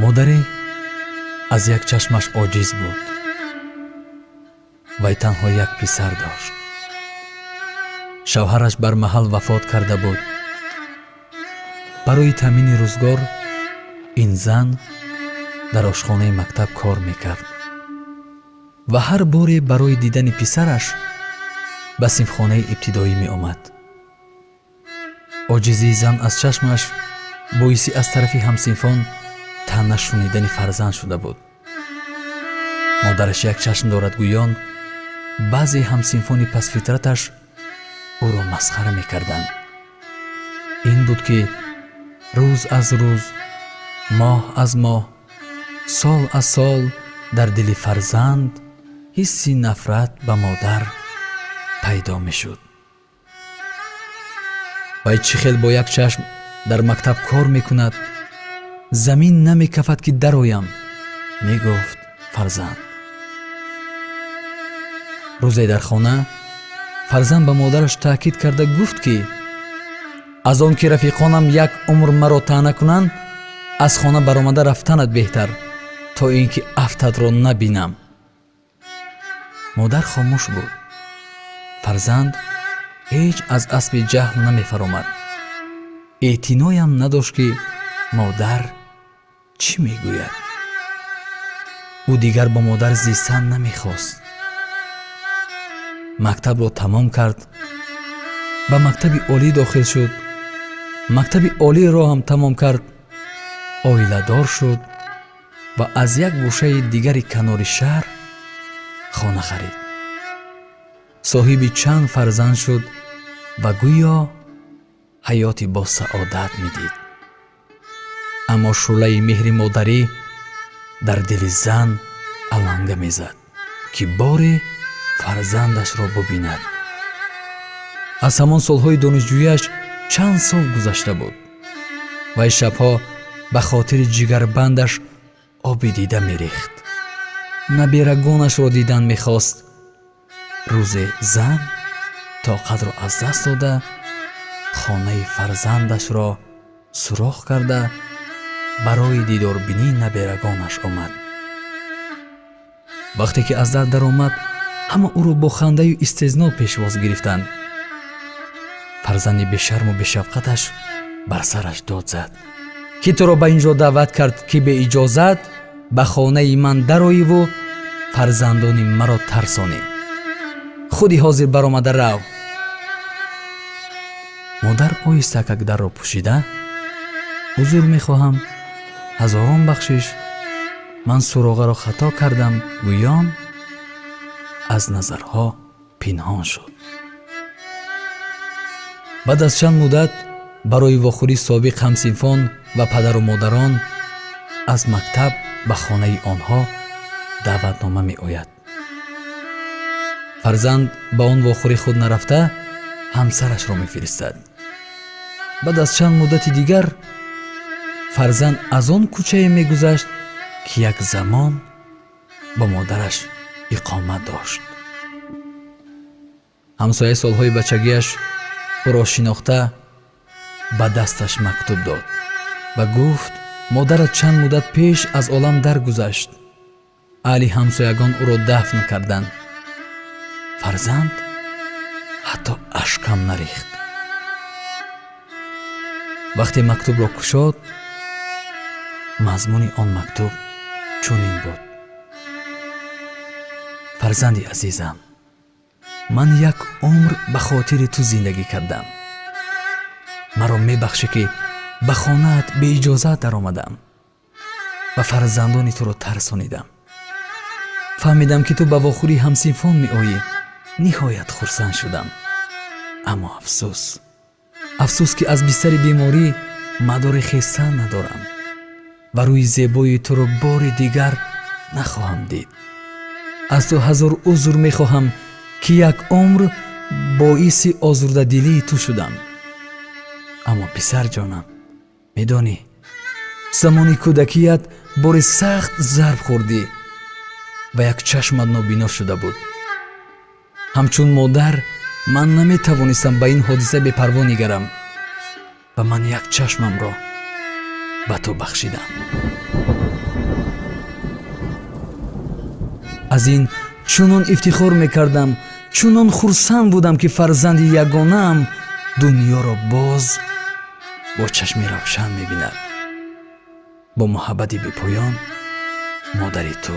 модаре аз як чашмаш оҷиз буд. вай танҳо як писар дошт. шавҳараш бармаҳал вафот карда буд. барои таъмини рӯзгор ин зан дар ошхонаи мактаб кор мекард ва ҳар боре барои дидани писараш ба синфхонаи ибтидоӣ меомад. оҷизии зан аз чашмаш боиси аз тарафи ҳамсинфон таъна шунидани фарзанд шуда буд. модараш як чашм дорад гӯён баъзе ҳамсинфони пасфитраташ ӯро масхара мекарданд. ин буд ки рӯз аз рӯз, моҳ аз моҳ, сол аз сол дар дили фарзанд ҳисси нафрат ба модар пайдо мешуд. вай чӣ хел бо як чашм дар мактаб кор мекунад, замин намекафад ки дароям, мегуфт фарзанд. рӯзе дар хона фарзанд ба модараш таъкид карда гуфт ки аз он ки рафиқонам як умр маро таъна кунанд, аз хона баромада рафтанат беҳтар, то ин ки афтатро набинам. модар хомӯш буд. фарзанд ҳеҷ аз аспи ҷаҳл намефаромад. эътиноям надошт ки модар чӣ мегӯяд. ӯ дигар бо модар зистан намехост. мактабро тамом кард, ба мактаби олӣ дохил шуд. мактаби олиро ҳам тамом кард, оиладор шуд ва аз як гӯшаи дигари канори шаҳр хона харид. соҳиби чанд фарзанд шуд ва гӯё ҳаёти босаодат медид. аммо шӯълаи меҳри модарӣ дар дили зан аланга мезад ки боре фарзандашро бубинад. аз ҳамон солҳои донишҷӯиаш чанд сол гузашта буд. вай шабҳо ба хотири ҷигарбандаш оби дида мерехт. наберагонашро дидан мехост. рӯзе зан тоқатро аз даст дода хонаи фарзандашро сурох карда барои дидорбинии наберагонаш омад. вақте ки аз дар даромад, ҳама ӯро бо хандаю истезно пешвоз гирифтанд. фарзанди бешарму бешафқаташ бар сараш дод зад: ки туро ба ин ҷо даъват кард ки беиҷозат ба хонаи ман дароиву фарзандони маро тарсонӣ? худи ҳозир баромада рав. модар оҳистакак дарро пӯшида: ҳузур мехоҳам, ҳазорон бахшиш, ман суроғаро хато кардам, гӯён аз назарҳо пинҳон шуд. баъд аз чанд муддат барои вохӯрии собиқ ҳамсинфон ва падару модарон аз мактаб ба хонаи онҳо даъватнома меояд. фарзанд ба он вохӯрӣ худ нарафта, ҳамсарашро мефиристад. баъд аз чанд муддати дигар фарзанд аз он кӯчае мегузашт ки як замон ба модараш иқомат дошт. ҳамсояи солҳои бачагиаш ӯро шинохта ба дасташ мактуб дод ва гуфт модарат чанд муддат пеш аз олам даргузашт. аҳли ҳамсоягон ӯро дафн карданд. фарзанд ҳатто ашкам нарехт. вақте мактубро кушод, мазмуни он мактуб чунин буд: фарзанди азизам, ман як умр ба хотири ту зиндагӣ кардам. маро мебахшӣ ки ба хонаат беиҷозат даромадам ва фарзандони туро тарсонидам. фаҳмидам ки ту ба вохӯрии ҳамсинфон меоӣ. ниҳоят хурсанд шудам. аммо афсӯс ки аз бистари беморӣ мадори хестан надорам ва рӯи зебои туро бори дигар нахоҳам дид. аз ту ҳазор узр мехоҳам ки як умр боиси озурдадилии ту шудам. аммо писарҷонам, медонӣ, замони кӯдакият бори сахт зарб хӯрдӣ ва як чашмат нобино шуда буд. ҳамчун модар ман наметавонистам ба ин ҳодиса бепарво нигарам ва ман як чашмамро ба ту бахшидам. аз ин чунон ифтихор мекардам, чунон хурсанд будам ки фарзанди ягонаам дуньёро боз бо чашми равшан мебинад. бо муҳаббати бепоён модари ту.